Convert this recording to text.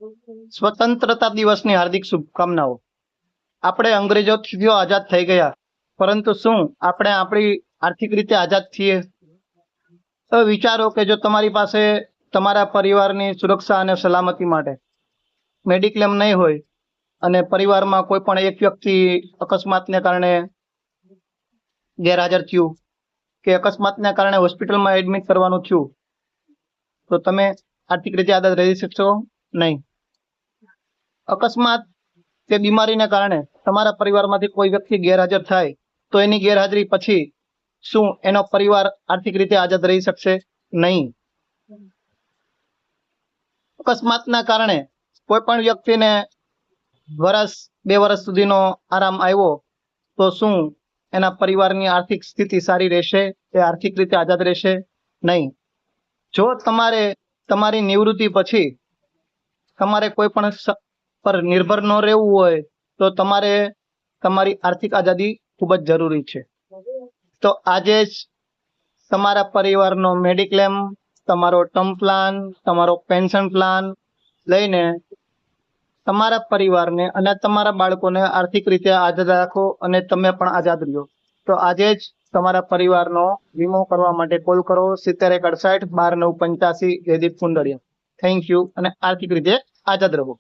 સ્વતંત્રતા દિવસની હાર્દિક શુભકામનાઓ। આપણે અંગ્રેજોથી આઝાદ થઈ ગયા, પરંતુ શું આપણે આપણી આર્થિક રીતે આઝાદ છીએ? તો વિચારો કે જો તમારી પાસે તમારા પરિવારની સુરક્ષા અને સલામતી માટે મેડિક્લેમ નહીં હોય અને પરિવારમાં કોઈ પણ એક વ્યક્તિ અકસ્માતને કારણે ગેરહાજર થયું કે અકસ્માતને કારણે હોસ્પિટલમાં એડમિટ કરવાનું થયું, તો તમે આર્થિક રીતે આઝાદ રહી શકશો નહીં। અકસ્માત કે બીમારીને કારણે તમારા પરિવારમાંથી કોઈ વ્યક્તિ ગેરહાજર થાય તો એની ગેરહાજરી પછી શું એનો પરિવાર આર્થિક રીતે આઝાદ રહી શકશે? નહીં। અકસ્માતના કારણે કોઈ પણ વ્યક્તિને વર્ષ 2 વર્ષ સુધીનો આરામ આવ્યો તો શું એના પરિવારની આર્થિક સ્થિતિ સારી રહેશે? એ આર્થિક રીતે આઝાદ રહેશે? નહીં। જો તમારે તમારી નિવૃત્તિ પછી તમારે કોઈ પણ પર નિર્ભર ન રહેવું હોય તો તમારે તમારી આર્થિક આઝાદી ખૂબ જ જરૂરી છે। તો આજે જ તમારા પરિવારનો મેડિક્લેમ, તમારો ટર્મ પ્લાન, તમારો પેન્શન પ્લાન લઈને તમારા પરિવારને અને તમારા બાળકોને આર્થિક રીતે આઝાદ રાખો અને તમે પણ આઝાદ રહ્યો। તો આજે જ તમારા પરિવારનો વીમો કરવા માટે કોલ કરો 7168 12 985 જયદીપ કુંડળિયા। થેન્ક યુ અને આર્થિક રીતે આઝાદ રહો।